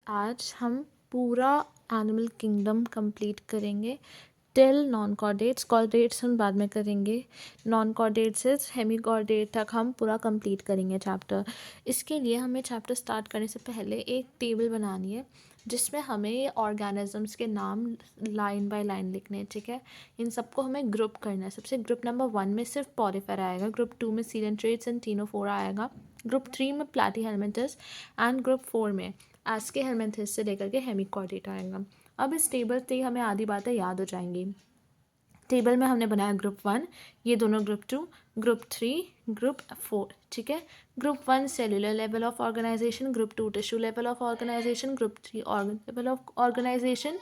आज हम पूरा एनिमल किंगडम कंप्लीट करेंगे टिल नॉन कॉर्डेट्स। कॉर्डेट्स हम बाद में करेंगे, नॉन कॉर्डेट्स से हेमीकॉर्डेट तक हम पूरा कंप्लीट करेंगे चैप्टर। इसके लिए हमें चैप्टर स्टार्ट करने से पहले एक टेबल बनानी है जिसमें हमें ऑर्गेनिजम्स के नाम लाइन बाय लाइन लिखने हैं, ठीक है। इन सबको हमें ग्रुप करना है। सबसे ग्रुप नंबर 1 में सिर्फ पॉरीफेरा आएगा, ग्रुप 2 में सीलेंट्रेट्स एंड टीनोफोरा आएगा, ग्रुप 3 में प्लैटीहेलमिंथस एंड ग्रुप 4 में एस्केहेलमिंथस से लेकर के हेमीकॉर्डेट आएगा। अब इस टेबल से ही हमें आधी बातें याद हो जाएंगी। टेबल में हमने बनाया ग्रुप 1, ये दोनों ग्रुप 2, ग्रुप 3, ग्रुप 4, ठीक है। Group 1 cellular level of organization, group 2 tissue level of organization, group 3 organ level of organization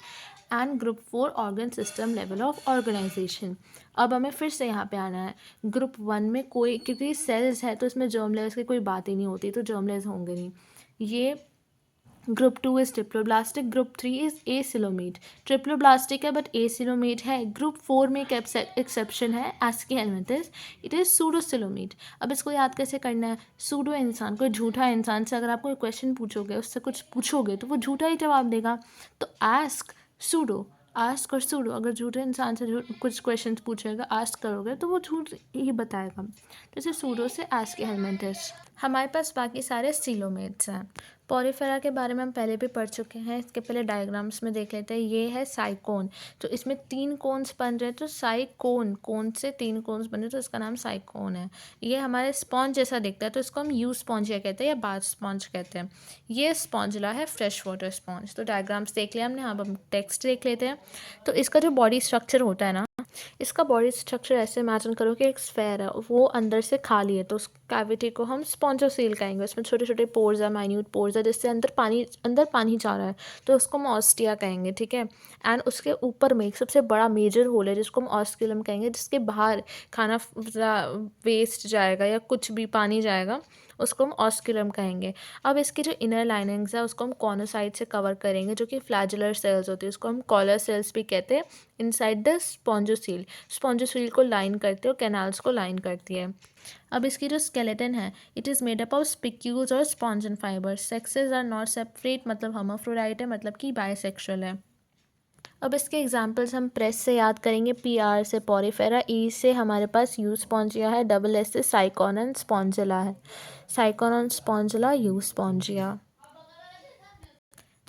and group 4 organ system level of organization. अब हमें फिर से यहाँ पे आना है। ग्रुप 1 में कोई, क्योंकि सेल्स है तो इसमें जर्म लेयर्स की कोई बात ही नहीं होती, तो जर्म लेयर्स होंगे नहीं। ये group 2 is triploblastic, group 3 is acoelomate. Triploblastic है बट एसिलोमेट है। ग्रुप 4 में एक एक्सेप्शन है, एस्केहेलमिंथस, इट इज सूडोसिलोमेट। अब इसको याद कैसे करना है? सूडो इंसान, कोई झूठा इंसान से अगर आप कोई क्वेश्चन पूछोगे, उससे कुछ पूछोगे तो वो झूठा ही जवाब देगा। तो आस्क सूडो, आस्क और सूडो, अगर झूठे इंसान से कुछ क्वेश्चन पूछेगा, आस्क करोगे तो वो झूठ ही बताएगा। जैसे सूडो से एस्केहेलमिंथस। हमारे पास बाकी सारे सीलोमेट्स हैं। पॉरीफेरा के बारे में हम पहले भी पढ़ चुके हैं, इसके पहले डायग्राम्स में देख लेते हैं। ये है साइकोन, तो इसमें 3 कोन्स बन रहे हैं, तो साइकोन, कोन से 3 कोन्स बने तो इसका नाम साइकोन है। ये हमारे स्पॉन्ज जैसा दिखता है तो इसको हम यू स्पॉन्जिया कहते हैं या बाथ स्पॉन्ज कहते हैं। ये स्पॉन्जिला है, फ्रेश वाटर स्पॉन्ज। तो डायग्राम्स देख लिया हमने, अब हम टेक्स्ट देख लेते हैं। तो इसका जो बॉडी स्ट्रक्चर होता है ना, इसका बॉडी स्ट्रक्चर ऐसे इमेजिन करो कि एक स्फेयर है, वो अंदर से खाली है, तो उस कैविटी को हम स्पॉन्जोसील कहेंगे। उसमें छोटे छोटे पोर्स है, माइन्यूट पोर्स है, जिससे अंदर पानी जा रहा है, तो उसको हम ऑस्टिया कहेंगे, ठीक है। एंड उसके ऊपर में एक सबसे बड़ा मेजर होल है जिसको हम ऑस्क्यूलम कहेंगे, जिसके बाहर खाना वेस्ट जाएगा या कुछ भी पानी जाएगा, उसको हम ऑस्क्यूलम कहेंगे। अब इसकी जो इनर लाइनिंग्स है उसको हम कॉनोसाइट से कवर करेंगे, जो कि फ्लैजुलर सेल्स होती है, उसको हम कॉलर सेल्स भी कहते हैं। इनसाइड द स्पॉन्जोसील, स्पॉन्जोसील को लाइन करते हैं और कैनाल्स को लाइन करती है। अब इसकी जो स्केलेटन है, it is made up of spicules और spongin fibres. Sexes are not separate, मतलब हर्माफ्रोडाइट है, मतलब कि बायसेक्सुअल है। अब इसके एग्जांपल्स हम प्रेस से याद करेंगे। PR से पॉरीफेरा, E से हमारे पास यू स्पॉन्जिया है, SS से साइकोन एंड स्पॉन्जिला है। Sycon and Spongilla, you Spongia.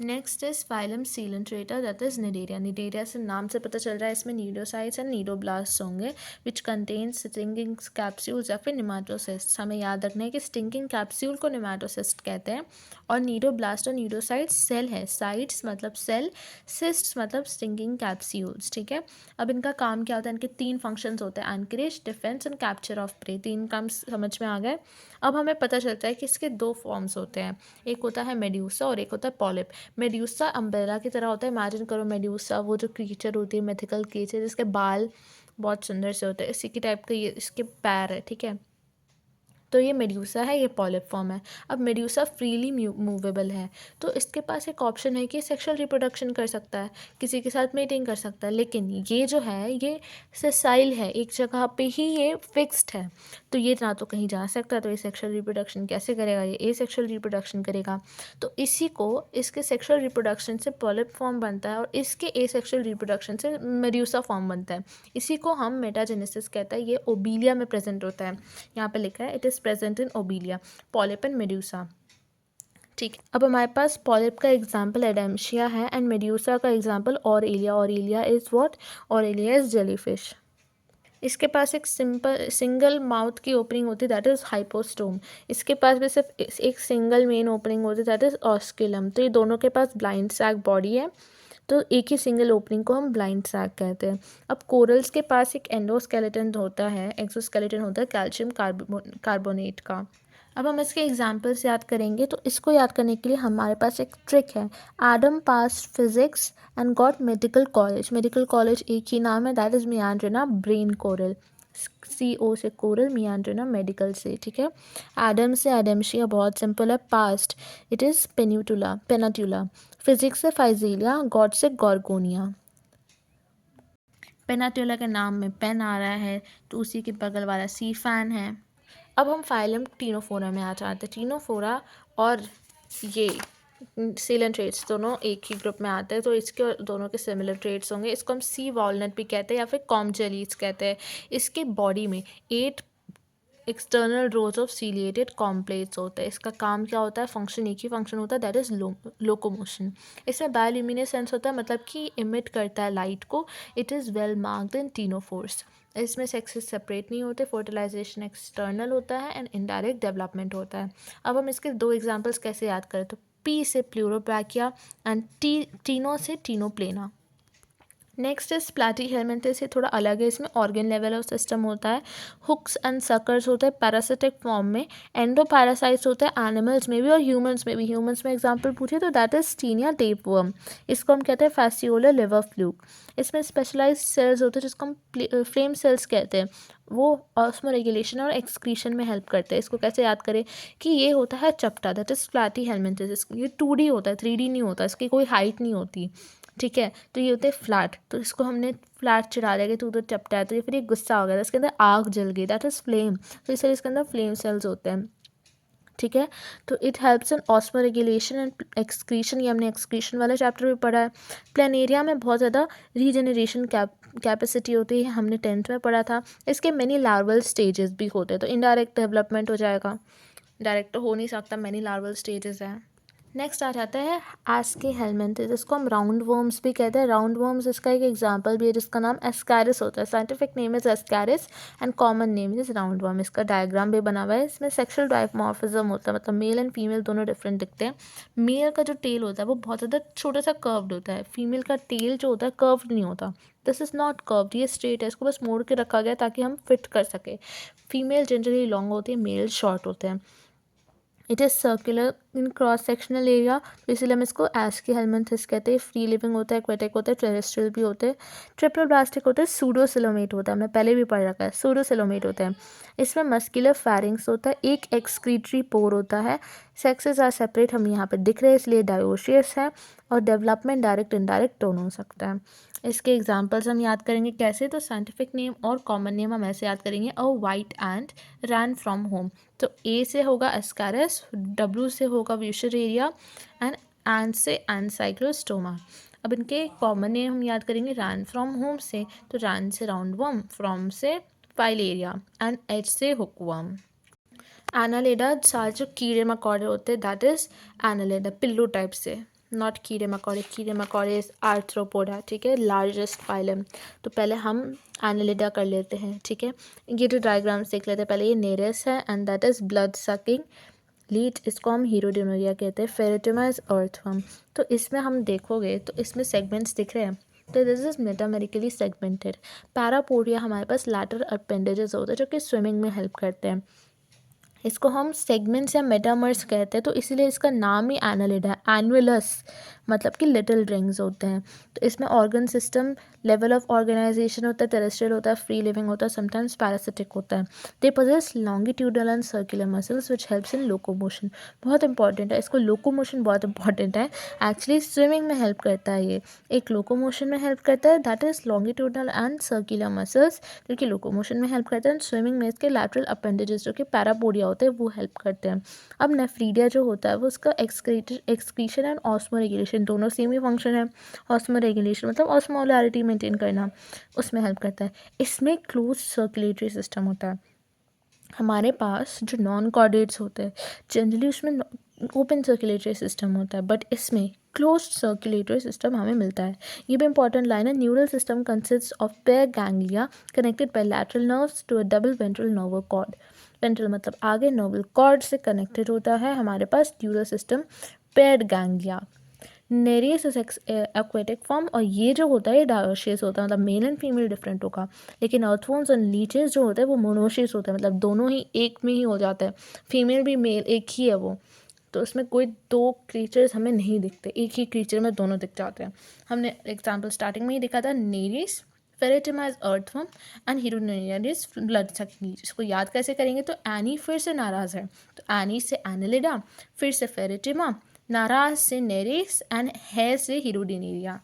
Next is phylum Coelenterata, that is Cnidaria. Cnidaria से नाम से पता चल रहा है इसमें नीडोसाइट्स एंड नीडोब्लास्ट होंगे, विच कंटेन स्टिंगिंग कैप्सूल्स या फिर निमाटोसिस्ट। हमें याद रखना है कि स्टिंगिंग कैप्सूल को निमाटोसिस्ट कहते हैं, और नीडोब्लास्ट और नीडोसाइट्स सेल है। साइट्स मतलब सेल, सिस्ट मतलब स्टिंगिंग कैप्सूल्स, ठीक है। अब इनका काम क्या होता है? इनके 3 फंक्शंस होते हैं, anchorage, defence and capture of prey. 3 काम समझ में आ गए। अब हमें पता चलता है कि इसके 2 फॉर्म्स होते हैं, एक होता है मेड्यूसा और एक होता है पॉलिप। मेड्यूसा अम्ब्रेला की तरह होता है। इमेजिन करो मेड्यूसा, वो जो क्रीचर होती है, मिथिकल क्रीचर, जिसके बाल बहुत सुंदर से होते हैं, इसी की टाइप का ये इसके पैर है, ठीक है। तो ये मेड्यूसा है, ये पॉलिप फॉर्म है। अब मेड्यूसा फ्रीली मूवेबल है, तो इसके पास एक ऑप्शन है कि सेक्सुअल रिप्रोडक्शन कर सकता है, किसी के साथ मेटिंग कर सकता है। लेकिन ये जो है ये सेसाइल है, एक जगह पे ही ये फिक्स्ड है, तो ये ना तो कहीं जा सकता है, तो ये सेक्सुअल रिप्रोडक्शन कैसे करेगा? ये एसेक्सुअल रिप्रोडक्शन करेगा। तो इसी को, इसके सेक्सुअल रिप्रोडक्शन से पॉलिप फॉर्म बनता है और इसके एसेक्सुअल रिप्रोडक्शन से मेड्यूसा फॉर्म बनता है। इसी को हम मेटाजेनेसिस कहते हैं। ये ओबीलिया में प्रेजेंट होता है, यहाँ पे लिखा है it is present in obelia, polyp and medusa, ठीक है। अब हमारे पास पॉलिप का एग्जाम्पल एडेम्शिया है एंड मेड्यूसा का example Aurelia. Aurelia is what? Aurelia is jellyfish. इसके पास एक सिंगल माउथ की ओपनिंग होती है, दैट इज़ हाइपोस्टोम। इसके पास भी सिर्फ एक सिंगल मेन ओपनिंग होती है, दैट इज़ ऑस्क्यूलम। तो ये दोनों के पास ब्लाइंड सैक बॉडी है, तो एक ही सिंगल ओपनिंग को हम ब्लाइंड सैक कहते हैं। अब कोरल्स के पास एक एंडोस्केलेटन होता है, एक्सोस्केलेटन होता है कैल्शियम कार्बोनेट का। अब हम इसके एग्जाम्पल्स याद करेंगे, तो इसको याद करने के लिए हमारे पास एक ट्रिक है। Adam passed physics and got medical college. Medical college एक ही नाम है, that is meandrina brain coral. CO से कोरल, मियांड्रिना मेडिकल से, ठीक है। एडम से एडेम्शिया, बहुत सिंपल है, past it is pennatula. Physics से फाइजीलिया, गॉड से गॉर्गोनिया। पेनाट्यूला के नाम में पेन आ रहा है, तो उसी के बगल वाला सी फैन है। अब हम फाइलम टीनोफोरा में आ जाते हैं। टीनोफोरा और ये सीलन ट्रेड्स दोनों एक ही ग्रुप में आते हैं, तो इसके और दोनों के सिमिलर ट्रेड्स होंगे। इसको हम सी वॉलनट भी कहते हैं या फिर कॉम जेलीज कहते हैं। इसके बॉडी में 8 एक्सटर्नल रोज ऑफ सीलिएटेड कॉम्प्लेट्स होते हैं। इसका काम क्या होता है, फंक्शन एक ही फंक्शन होता है, दैट इज़ लोकोमोशन। इसमें बायोल्यूमिनेसेंस होता है, मतलब कि इमिट करता है लाइट को। It is well marked in ctenophores. इसमें सेक्सेस सेपरेट नहीं होते, फर्टिलाइजेशन एक्सटर्नल होता है एंड इनडायरेक्ट डेवलपमेंट होता है। अब हम इसके 2 एग्जांपल्स कैसे याद करें, तो पी से प्लूरोब्रैकिया एंड टीनो से टीनोप्लेना। नेक्स्ट इज प्लैटीहेलमिंथस, ये थोड़ा अलग है, इसमें ऑर्गन लेवल ऑफ सिस्टम होता है। हुक्स एंड सकर्स होते हैं पैरासिटिक फॉर्म में। एंडोपैरासाइट्स होते हैं एनिमल्स में भी और ह्यूमंस में भी। ह्यूमंस में एग्जांपल पूछे तो दैट इज टीनिया टेपवर्म। इसको हम कहते हैं फैसियोलर लिवर फ्लूक। इसमें स्पेशलाइज्ड सेल्स होते हैं जिसको हम फ्लेम सेल्स कहते हैं। वो ऑस्मो रेगुलेशन और एक्सक्रीशन में हेल्प करते हैं। इसको कैसे याद करें कि ये होता है चपटा, दैट इज प्लैटीहेलमिंथस। ये 2D होता है, 3D नहीं होता, इसकी कोई हाइट नहीं होती, ठीक है। तो ये होते हैं फ्लैट, तो इसको हमने फ्लैट चढ़ा दिया कि तू तो चपटा है, तो ये फिर ये गुस्सा हो गया, तो इसके अंदर आग जल गई, दैट इज़ फ्लेम। तो इसलिए इसके अंदर फ्लेम सेल्स होते हैं, ठीक है। तो it helps in osmo regulation and excretion, ये हमने एक्सक्रीशन वाला चैप्टर भी पढ़ा है। प्लेनेरिया में बहुत ज़्यादा रीजनरेशन कैपेसिटी होती है, हमने 10th में पढ़ा था। इसके मैनी लार्वल स्टेजेस भी होते हैं, तो इनडायरेक्ट डेवलपमेंट हो जाएगा, डायरेक्ट तो हो नहीं सकता, मैनी लार्वल स्टेजेस हैं। नेक्स्ट आ जाता है एस्केहेलमिंथस, इसको हम राउंड वर्म्स भी कहते हैं। राउंड वर्म्स इसका एक एग्जांपल भी है जिसका नाम एस्कैरिस होता है। Scientific name is Ascaris and common name is round worm. इसका डायग्राम भी बना हुआ है। इसमें सेक्सुअल डायमॉर्फिज्म होता है, मतलब मेल एंड फीमेल दोनों डिफरेंट दिखते हैं। मेल का जो टेल होता है वो बहुत ज़्यादा छोटा सा कर्व्ड होता है, फीमेल का टेल जो होता है कर्व्ड नहीं होता। दिस इज़ नॉट कर्व्ड, ये स्ट्रेट है, इसको बस मोड़ के रखा गया ताकि हम फिट कर सके। फीमेल जनरली लॉन्ग होती है, मेल शॉर्ट होते हैं। It is circular in cross sectional area, तो इसलिए हम इसको एस्केहेलमिंथस कहते हैं। फ्री लिविंग होता है, एक्वेटिक होता है, टेरेस्ट्रियल भी होते हैं। ट्रिपल ब्लास्टिक होते हैं, सूडोसिलोमेट होता है, हमने पहले भी पढ़ रखा है, सूडोसिलोमेट होते हैं। इसमें मस्कुलर फैरिंग्स होता है, एक एक्सक्रीटरी पोर होता है। सेक्सेस आर सेपरेट, हम यहाँ पे दिख रहे हैं इसलिए डायोशियस है। और डेवलपमेंट डायरेक्ट इनडायरेक्ट दोनों हो सकता है। इसके एग्जांपल्स हम याद करेंगे कैसे, तो साइंटिफिक नेम और कॉमन नेम हम ऐसे याद करेंगे। अ white ant ran from home, तो ए से होगा एस्कैरिस, डब्ल्यू से होगा व्यूशरेरिया एंड से एनसाइक्लोस्टोमा। अब इनके कॉमन नेम हम याद करेंगे रैन फ्रॉम होम से, तो रैन से राउंड वर्म, फ्रॉम से फाइलेरिया एंड एच से हुकवर्म। एनालिडा सारे जो कीड़े मकोड़े होते हैं दैट इज़ एनालिडा, पिल्लू टाइप से, नॉट कीड़े मकोड़े। कीड़े मकोड़े आर्थ्रोपोडा, ठीक है, लार्जेस्ट फाइलम। तो पहले हम एनालिडा कर लेते हैं, ठीक है। ये जो डायग्राम्स देख लेते हैं, पहले ये नेरेस है and that is blood sucking lead, इसको हम हीरोडिनोरिया कहते हैं। Pheretima is earthworm. तो इसमें हम देखोगे तो इसमें सेगमेंट्स दिख रहे हैं, तो this is metamerically segmented. Parapodia हमारे पास लैटरल अपेंडेजेस होते हैं जो कि स्विमिंग में हेल्प करते हैं। इसको हम सेगमेंट्स या मेटामर्स कहते हैं, तो इसीलिए इसका नाम ही एनालिडा है। एनुअलस मतलब कि लिटिल रिंग्स होते हैं। तो इसमें organ system, level of organization होता है, टेरेस्ट्रियल होता है, फ्री लिविंग होता है, समटाइम्स पैरासिटिक होता है। They possess longitudinal and circular muscles which helps in locomotion. बहुत इंपॉर्टेंट है, इसको लोकोमोशन बहुत इंपॉर्टेंट है। एक्चुअली स्विमिंग में हेल्प करता है, ये एक लोकोमोशन में हेल्प करता है, that is longitudinal and circular muscles, जो कि लोकोमोशन में हेल्प करते हैं। स्विमिंग में इसके लैटरल अपेंडेजेस जो कि पैरापोडिया होते हैं वो हेल्प करते हैं। अब नेफ्रीडिया जो होता है वो उसका एक्सक्रीशन एंड ऑस्मो रेगुलेशन दोनों सेम ही फंक्शन है। ऑस्मो रेगुलेशन मतलब ऑस्मोलैरिटी मेंटेन करना, उसमें हेल्प करता है। इसमें क्लोज सर्कुलेटरी सिस्टम होता है। हमारे पास जो नॉन कॉर्डेट्स होते हैं जनरली उसमें ओपन सर्कुलेटरी सिस्टम होता है, बट इसमें क्लोज सर्कुलेटरी सिस्टम हमें मिलता है। ये भी इंपॉर्टेंट लाइन है। Neural system consist of pair ganglia connected by lateral nerves to a double ventral nerve cord. Ventral मतलब आगे, नर्वल कॉर्ड से कनेक्टेड होता है हमारे पास neural system paired ganglia. Nereis is aquatic form, और ये जो होता है ये डायोशियस होता है, मतलब मेल एंड फीमेल डिफरेंट होगा। लेकिन अर्थवर्म्स एंड लीचेस जो होता है वो मोनोशियस होता है, मतलब दोनों ही एक में ही हो जाता है, फीमेल भी मेल एक ही है वो। तो उसमें कोई दो क्रीचर्स हमें नहीं दिखते, एक ही क्रीचर में दोनों दिख जाते हैं। हमने एग्जाम्पल स्टार्टिंग में ही देखा था, nereis, pheretima is earthworm and hirudinaria is blood sucking. इसको याद कैसे करेंगे, तो एनी फिर से नाराज़ है, तो एनी से एनालिडा, फिर से फेरेटिमा, नाराज से नेरिस एंड है से Hirudinaria.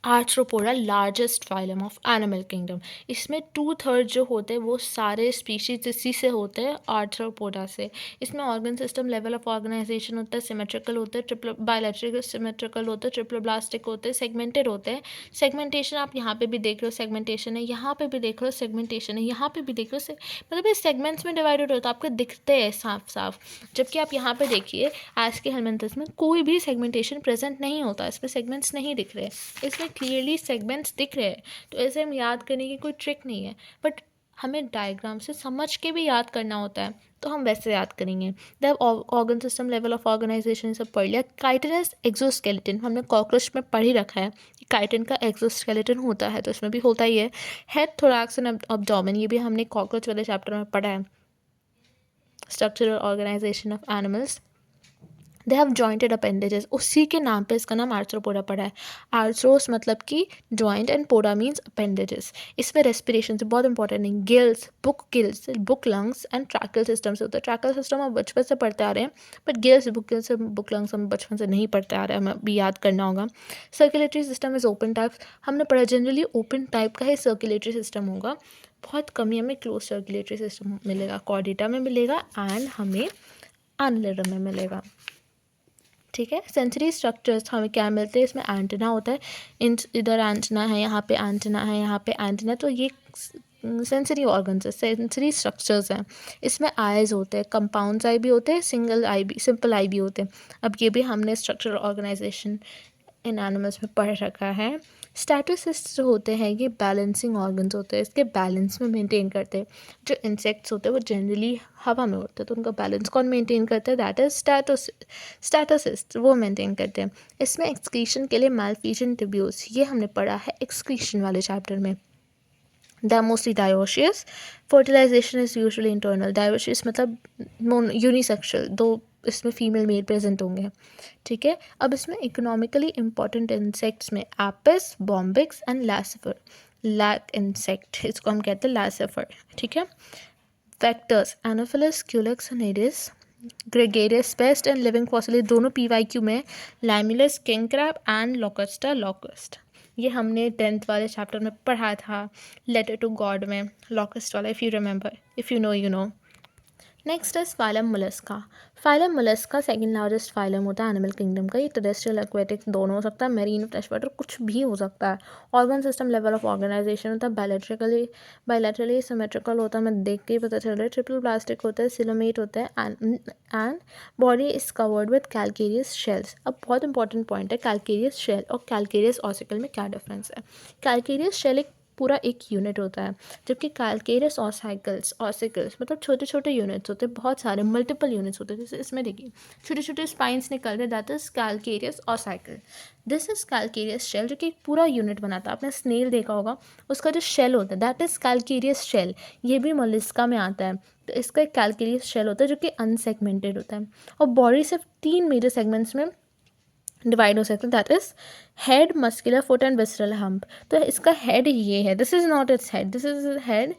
Arthropoda largest phylum of animal kingdom. इसमें 2/3 जो होते हैं वो सारे स्पीशीज इसी से होते हैं, आर्थ्रोपोडा से। इसमें organ system level of organization होता है, सिमेट्रिकल होते हैं, ट्रिपल बायोलैटरल सिमेट्रिकल होते हैं, ट्रिप्लोब्लास्टिक होते हैं, सेगमेंटेड होते हैं। सेगमेंटेशन आप यहाँ पे भी देख रहे हो, सेगमेंटेशन है, यहाँ पे भी देख रहे हो सेगमेंटेशन है, यहाँ पे भी देख रहे हो मतलब ये सेगमेंट्स में डिवाइडेड होता है, आपको दिखते हैं साफ साफ। जबकि आप यहाँ पे देखिए एज के हेलमिंथस में कोई भी सेगमेंटेशन प्रेजेंट नहीं होता, इसमें सेगमेंट्स नहीं दिख रहे, इसमें क्लियरली सेगमेंट्स दिख रहे हैं। तो ऐसे हम याद करने की कोई ट्रिक नहीं है, बट हमें डायग्राम से समझ के भी याद करना होता है, तो हम वैसे याद करेंगे। The organ system level of organization सब पढ़ लिया। काइटिनस एक्सोस्केलेटन हमने कॉकरोच में पढ़ ही रखा है कि काइटिन का एक्सोस्केलेटन होता है, तो इसमें भी होता ही है। हेड, थोरैक्स एंड एब्डोमेन, ये भी हमने कॉकरोच वाले चैप्टर में पढ़ा है। Structural organization of animals, they have jointed appendages, उसी के नाम पे इसका नाम आर्थ्रोपोडा पड़ा है। आर्थ्रोस मतलब कि joint and poda means appendages. इसमें रेस्पिरेशन से बहुत इंपॉर्टेंट है, gills, book lungs and tackle system से होता है। ट्रैकल सिस्टम हम बचपन से पढ़ते आ रहे हैं, बट गिल्स, बुक लंग्स हम बचपन से नहीं पढ़ते आ रहे हैं, हमें भी याद करना होगा। Circulatory system is open type, हमने पढ़ा जनरली ओपन टाइप का ही सर्कुलेटरी सिस्टम होगा। बहुत कम ही हमें क्लोज सर्कुलेटरी सिस्टम मिलेगा, कॉर्डेटा में मिलेगा एंड हमें एनालिडम में मिलेगा। ठीक है। सेंसरी स्ट्रक्चर्स हमें क्या मिलते हैं, इसमें एंटेना होता है, इधर एंटेना है, यहाँ पे एंटेना है, यहाँ पे एंटेना, तो ये सेंसरी ऑर्गन्स है, सेंसरी स्ट्रक्चर्स हैं। इसमें आईज होते हैं, कंपाउंड आई भी होते हैं, सिंगल आई भी, सिंपल आई भी होते हैं। अब ये भी हमने स्ट्रक्चरल ऑर्गेनाइजेशन इन एनिमल्स में पढ़ रखा है। स्टैटोसिस्ट जो होते हैं ये बैलेंसिंग ऑर्गन्स होते हैं, इसके बैलेंस में मेंटेन करते हैं। जो इंसेक्ट्स होते हैं वो जनरली हवा में उड़ते हैं, तो उनका बैलेंस कौन मेंटेन करता है, दैट इज स्टैटोसिस्ट, वो मेंटेन करते हैं। इसमें एक्सक्रीशन के लिए मालफिजियन ट्यूब्यूल्स, ये हमने पढ़ा है एक्सक्रीशन वाले चैप्टर में। They are mostly dioecious. Fertilization is usually internal. Dioecious मतलब यूनिसेक्सुअल, दो इसमें फीमेल मेल प्रेजेंट होंगे। ठीक है। अब इसमें इकोनॉमिकली इंपॉर्टेंट इंसेक्ट्स में apis, bombyx and laccifer, lac insect, इसको हम कहते हैं लैसिफर। ठीक है। Vectors anopheles, culex and aedes, gregarious, pest and living fossil, दोनों PYQ में, limulus, king crab and locusta locust, ये हमने 10th वाले चैप्टर में पढ़ा था, लेटर टू गॉड में, लॉकस्ट वाला, if you remember, if you know you know. Next is phylum mollusca. Phylum mollusca second largest phylum होता है एनिमल किंगडम का। ये टेरेस्ट्रियल, एक्वेटिक दोनों हो सकता है, मेरीन, फ्रेश वाटर, कुछ भी हो सकता है। Organ system level of organization होता है, बायलैटरली सिमेट्रिकल होता है, मैं देख के ही पता चल रहा है। ट्रिपल प्लास्टिक होता है, सिलोमेट होता है and body is covered with calcareous shells. अब बहुत इंपॉर्टेंट पॉइंट है, कैलकेरियस शेल और कैलकेरियस ऑसिकल में क्या डिफरेंस है। कैलकेरियस शेल पूरा एक यूनिट होता है, जबकि कैलकेरियस ऑसिकल्स मतलब छोटे छोटे यूनिट्स होते हैं, बहुत सारे मल्टीपल यूनिट्स होते हैं। जैसे इसमें देखिए छोटे छोटे स्पाइंस निकल रहे, that is calcareous ossicle. This is calcareous shell, जो कि एक पूरा यूनिट बनाता है। आपने स्नेल देखा होगा, उसका जो शेल होता है दैट इज कैलकेरियस शेल, ये भी मोलस्का में आता है। तो इसका एक कैलकेरियस शेल होता है जो कि अनसेगमेंटेड होता है, और बॉडी सिर्फ 3 मेजर सेगमेंट्स में डिवाइड हो सकते हैं, that is head, muscular foot and visceral hump. तो इसका हेड ये है, this is not its head, this is head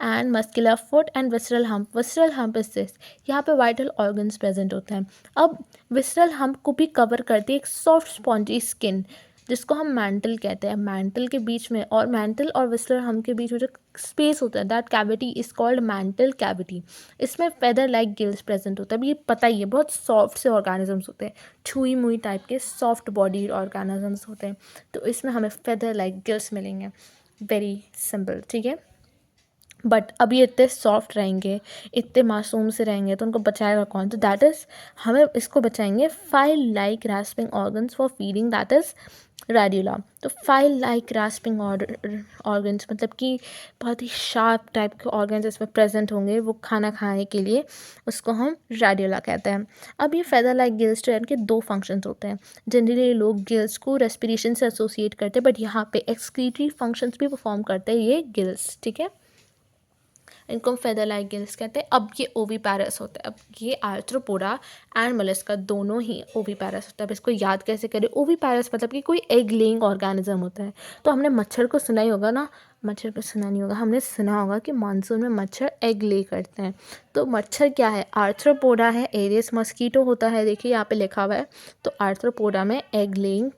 and muscular foot and visceral hump. Visceral hump is this, यहाँ पे वाइटल ऑर्गन्स प्रेजेंट होते हैं। अब विसरल हम्प को भी कवर करती है एक सॉफ्ट स्पॉन्जी स्किन, जिसको हम मैंटल कहते हैं। मैंटल के बीच में, और मैंटल और विसरल हम्प के बीच में जो स्पेस होता है, that cavity is called mantle cavity. इसमें फेदर लाइक गिल्स प्रेजेंट होता है। अब ये पता ही है, बहुत सॉफ्ट से ऑर्गेनिजम्स होते हैं, छुई मुई टाइप के सॉफ्ट बॉडी ऑर्गेनिजम्स होते हैं, तो इसमें हमें फेदर लाइक गिल्स मिलेंगे। Very simple. ठीक है। बट अब ये इतने सॉफ्ट रहेंगे, इतने मासूम से रहेंगे, तो उनको बचाएगा कौन, तो दैट इज़ हमें इसको बचाएंगे file like rasping organs for feeding, that is radula. तो फाइल लाइक रास्पिंग ऑर्गन्स मतलब कि बहुत ही शार्प टाइप के ऑर्गन्स इसमें प्रेजेंट होंगे, वो खाना खाने के लिए, उसको हम रेड्यूला कहते हैं। अब ये फेदर लाइक गिल्स जो है, इनके 2 फंक्शंस होते हैं। जनरली लोग गिल्स को रेस्पिरेशन से एसोसिएट करते हैं, बट यहाँ पे एक्सक्रीटरी फंक्शंस भी परफॉर्म करते हैं ये गिल्स। ठीक है। इनको हम फेदर लाइक गिल्स कहते हैं। अब ये ओविपैरस होता है। अब ये आर्थ्रोपोडा एंड मोलस्का दोनों ही ओविपैरस होता है। अब इसको याद कैसे करें, ओविपैरस मतलब कि कोई एग लेइंग ऑर्गेनिज्म होता है। तो हमने मच्छर को सुना ही होगा ना, मच्छर को सुना नहीं होगा, हमने सुना होगा कि मानसून में मच्छर एग ले करते हैं। तो मच्छर क्या है, आर्थ्रोपोडा है, एरियस मस्कीटो होता है, देखिए यहाँ पे लिखा हुआ है। तो आर्थ्रोपोडा में एग लेइंग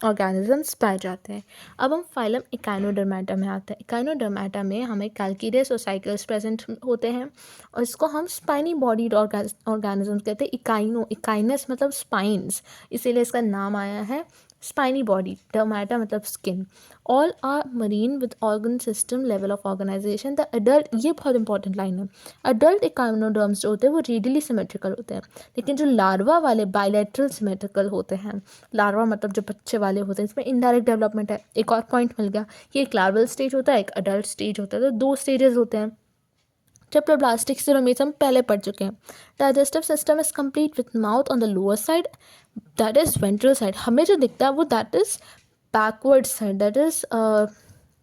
ऑर्गेनिजम्स पाए जाते हैं। अब हम फाइलम इकाइनोडर्मेटा में आते हैं। इकाइनोडर्मेटा में हमें कैल्किडेस और साइकल्स प्रेजेंट होते हैं और इसको हम स्पाइनी बॉडीड ऑर्गेनिजम्स कहते हैं। इकाइनस मतलब स्पाइंस, इसीलिए इसका नाम आया है स्पाइनी बॉडी। डर्मेटा मतलब skin. All are marine with organ system level of organization. The adult, ये बहुत इंपॉर्टेंट लाइन है, अडल्ट इकाइनोडर्म्स जो होते हैं वो रेडियली सिमेट्रिकल होते हैं, लेकिन जो लार्वा वाले बायलैटरल सिमेट्रिकल होते हैं। लार्वा मतलब जो बच्चे वाले होते हैं, इसमें इनडायरेक्ट डेवलपमेंट है। एक और पॉइंट मिल गया, ये एक लार्वल स्टेज होता है, एक अडल्ट स्टेज होता है, तो 2 स्टेजेस होते हैं। ट्रिप्लोब्लास्टिक सिरोमेस हम पहले पढ़ चुके हैं। Digestive system is complete with mouth on the lower side, that is ventral side. हमें जो दिखता है वो that is backward side, that is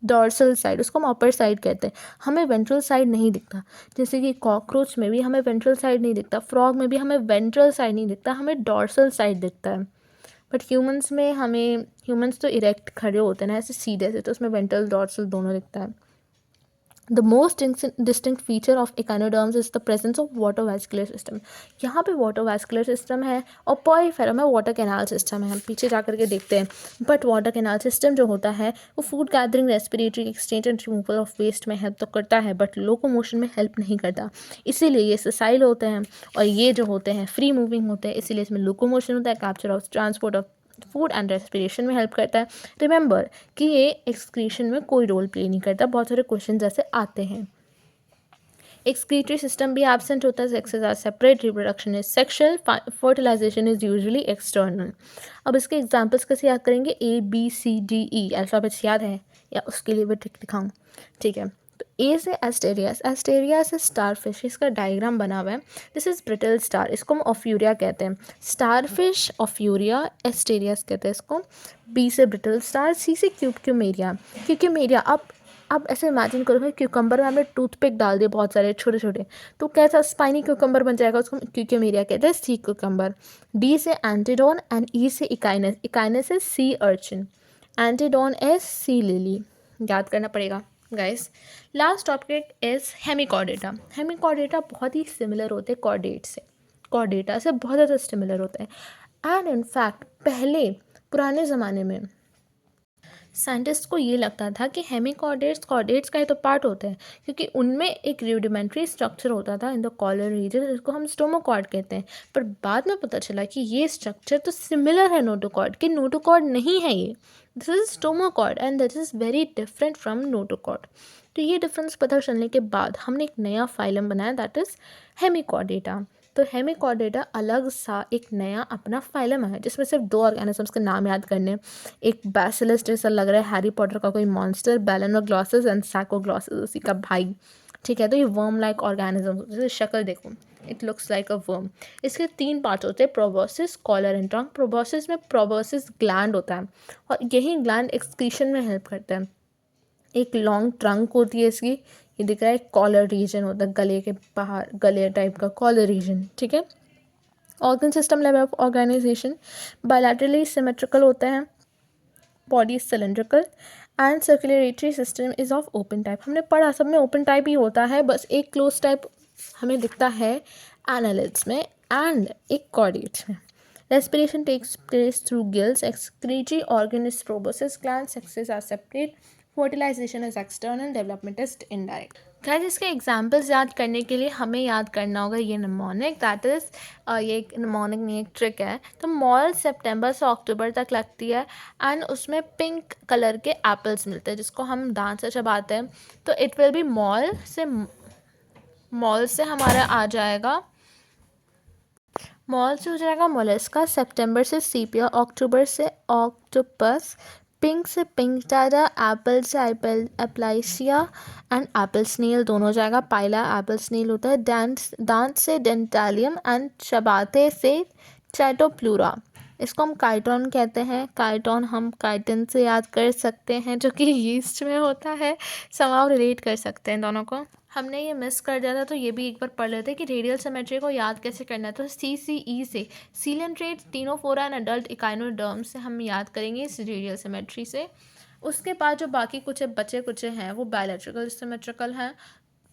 dorsal side, उसको हम अपर साइड कहते हैं। हमें वेंट्रल साइड नहीं दिखता, जैसे कि कॉकरोच में भी हमें वेंट्रल साइड नहीं दिखता, फ्रॉग में भी हमें वेंट्रल साइड नहीं दिखता, हमें डॉर्सल साइड दिखता है। बट ह्यूमंस में हमें, ह्यूमंस तो इरेक्ट खड़े होते हैं ना ऐसे सीधे से, तो उसमें वेंट्रल डॉर्सल दोनों दिखता है। The most distinct feature of echinoderms is the presence of water vascular system. यहाँ पे water vascular system है और पॉरीफेरम है, water canal system है। हम पीछे जा करके देखते हैं। बट water canal system जो होता है वो food gathering, respiratory exchange and removal of waste में हेल्प तो करता है, बट लोकोमोशन में हेल्प नहीं करता। इसीलिए ये ससाइल होते हैं और ये जो होते हैं फ्री मूविंग होते हैं, इसीलिए इसमें लोकोमोशन होता है, capture of transport of food and respiration में हेल्प करता है। रिमेंबर कि ये एक्सक्रीशन में कोई रोल प्ले नहीं करता। बहुत सारे क्वेश्चन ऐसे आते हैं। एक्सक्रीटरी सिस्टम भी एब्सेंट होता है, sexes are separate, reproduction is sexual, fertilization is usually external. अब इसके एग्जांपल्स कैसे याद करेंगे? ABCDE अल्फ़ाबेट्स याद है या उसके लिए भी ट्रिक दिखाऊं? ठीक है, तो ए से एस्टेरियास। एस्टेरियास स्टारफिश, इसका डायग्राम बना हुआ है। दिस इज ब्रिटल स्टार, इसको हम ऑफ्यूरिया कहते हैं। स्टारफिश ऑफ्यूरिया, एस्टेरियास कहते हैं इसको। बी से ब्रिटल स्टार, सी से क्यूक्यूमेरिया। क्यूक्यूमेरिया, अब ऐसे इमेजिन करो क्यूकम्बर में हमने टूथपिक डाल दिए बहुत सारे छोटे छोटे, तो कैसा स्पाइनी क्यूकम्बर बन जाएगा, उसको क्यूक्यूमेरिया कहते हैं। सी क्यूकम्बर। डी से एंटीडोन एंड ई से echinus. Echinus is sea urchin, antedon is sea lily. याद करना पड़ेगा guys. Last topic is hemichordata. Hemichordata बहुत ही सिमिलर होते हैं कॉर्डेट से, कॉर्डेटा से बहुत ज़्यादा सिमिलर होते हैं। एंड इनफैक्ट पहले पुराने ज़माने में साइंटिस्ट को ये लगता था कि हेमिकॉर्डेट्स कॉर्डेट्स का ही तो पार्ट होते हैं, क्योंकि उनमें एक रूडिमेंट्री स्ट्रक्चर होता था इन द कॉलर रीजन, जिसको हम स्टोमोकॉर्ड कहते हैं। पर बाद में पता चला कि ये स्ट्रक्चर तो सिमिलर है नोटोकॉर्ड के, नोटोकॉर्ड नहीं है ये, this is stomochord and this is very different from notochord. तो ये डिफरेंस पता चलने के बाद हमने एक नया फाइलम बनाया, दैट इज़ हेमिकॉर्डेटा। तो हेमिकॉर्डेटा अलग सा एक नया अपना फाइलम है, जिसमें सिर्फ 2 ऑर्गेनिजम्स के नाम याद करने। एक बैसिलस जैसा लग रहा है हैरी पॉटर का कोई मॉन्स्टर, बेलेनोग्लॉसस एंड सैकोग्लॉसस उसी का भाई। ठीक है, तो ये वर्म लाइक ऑर्गेनिज्म, जैसे शक्ल देखो, it looks like a worm. इसके 3 पार्ट्स होते हैं, proboscis, collar and trunk. Proboscis में प्रोबोसिस ग्लैंड होता है और यही ग्लैंड एक्सक्रीशन में हेल्प करता है। एक लॉन्ग ट्रंक होती है इसकी, ये दिख रहा है, कॉलर रीजन होता है, गले के बाहर गले टाइप का कॉलर रीजन। ठीक है, organ system level of organization bilaterally symmetrical होते हैं, body cylindrical and circulatory system is of open type. हमने पढ़ा सब में ओपन टाइप ही होता है, बस एक क्लोज टाइप हमें दिखता है एनालिड्स में एंड एक कॉर्डेट्स में। Respiration takes place through gills, excretory organ is proboscis gland, sexes are separate, fertilization is external, development is indirect. Guys, इसके एग्जांपल्स याद करने के लिए हमें याद करना होगा ये निमोनिक, दैट इज़ ये एक निमोनिक नहीं, एक ट्रिक है। तो मॉल सितंबर से अक्टूबर तक लगती है एंड उसमें पिंक कलर के एप्पल्स मिलते हैं जिसको हम दांत से चबाते हैं। तो इट विल बी मॉल से हमारा आ जाएगा, मॉल से हो जाएगा मोलस्का, सितंबर से सीपिया, अक्टूबर से ऑक्टोपस, पिंक से पिंक टाइडा, एप्पल से एप्लाइसिया एंड एप्पल स्नेल दोनों हो जाएगा। पाइला एप्पल स्नेल होता है। दांत से डेंटालियम एंड चबाते से चाइटोप्लूरा, इसको हम काइटोन कहते हैं। काइटोन हम काइटिन से याद कर सकते हैं जो कि यीस्ट में होता है, समाव रिलेट कर सकते हैं दोनों को। हमने ये मिस कर दिया था तो ये भी एक बार पढ़ लेते हैं कि रेडियल सिमेट्री को याद कैसे करना है। तो CCE से, Cillian trait, Ctenophora and adult echinoderm से हम याद करेंगे इस रेडियल सिमेट्री से। उसके बाद जो बाकी कुछ बचे कुछ हैं वो बायलैटरल सिमेट्रिकल हैं,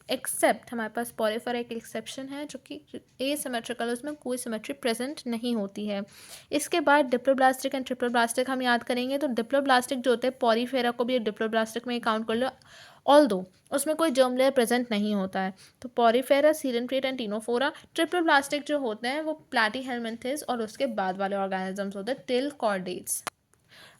एक्सेप्ट हमारे पास पॉलीफेरा एक एक्सेप्शन है जो कि एसिमेट्रिकल, उसमें कोई सिमेट्री प्रेजेंट नहीं होती है। इसके बाद डिप्लोब्लास्टिक एंड ट्रिप्लोब्लास्टिक हम याद करेंगे। तो डिप्लोब्लास्टिक जो होते हैं, पॉलीफेरा को भी डिप्लोब्लास्टिक में काउंट कर लो, ऑल्दो उसमें कोई जर्म लेयर प्रेजेंट नहीं होता है। तो पॉलीफेरा, सीरेंट्रेट एंड टीनोफोरा। ट्रिप्लोब्लास्टिक जो होते हैं वो प्लैटीहेलमिन्थेस और उसके बाद वाले ऑर्गेनिजम्स होते हैं, टिल कॉर्डेट्स।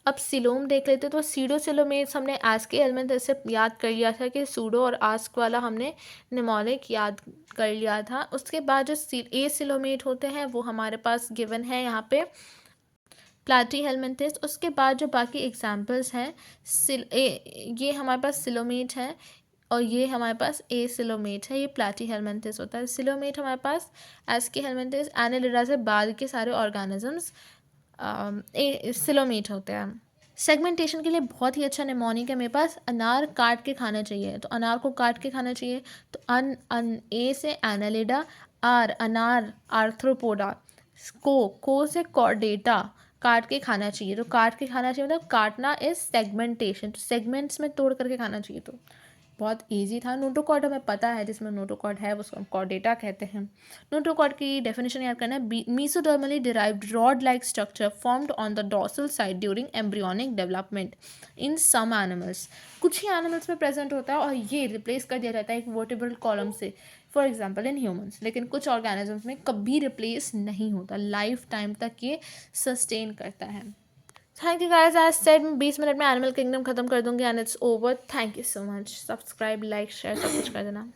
अब सिलोम देख लेते हैं। तो सीडोसिलोमेट्स हमने आस्क के एलिमेंट से याद कर लिया था कि सूडो और आस्क वाला हमने निमोनिक याद कर लिया था। उसके बाद जो एसिलोमेट होते हैं वो हमारे पास गिवन है यहाँ पे प्लैटीहेलमिन्थेस। उसके बाद जो बाकी एग्जांपल्स हैं, ये हमारे पास सिलोमेट है और ये हमारे पास एसिलोमेट है, ये प्लैटीहेलमिन्थेस होता है। सिलोमेट हमारे पास आस्क हेलमिन्थेस, एनालिडा से बाद के सारे ऑर्गेनिजम्स सिलोमेट होते हैं। सेगमेंटेशन के लिए बहुत ही अच्छा निमोनिक है मेरे पास। अनार काट के खाना चाहिए, तो अनार को काट के खाना चाहिए। तो ए से एनालिडा, आर अनार आर्थ्रोपोडा, को से कॉर्डेटा, काट के खाना चाहिए। तो काट के खाना चाहिए मतलब काटना इज सेगमेंटेशन, तो सेगमेंट्स में तोड़ करके खाना चाहिए। तो बहुत इजी था। नोटोकॉर्ड हमें पता है, जिसमें नोटोकॉर्ड है उसको हम कॉर्डेटा कहते हैं। नोटोकॉर्ड की डेफिनेशन याद करना है, mesodermally derived rod like structure formed on the dorsal side during embryonic development in some animals. कुछ ही एनिमल्स में प्रेजेंट होता है और ये रिप्लेस कर दिया जाता है एक वर्टिब्रल कॉलम से, फॉर एग्जाम्पल इन ह्यूमन्स। लेकिन कुछ ऑर्गेनिजम्स में कभी रिप्लेस नहीं होता, लाइफ टाइम तक ये सस्टेन करता है। थैंक यू गाइस, आज सेड 20 मिनट में एनिमल किंगडम खत्म कर दूंगी and it's over. Thank you so much. Subscribe, like, share सब कुछ कर देना।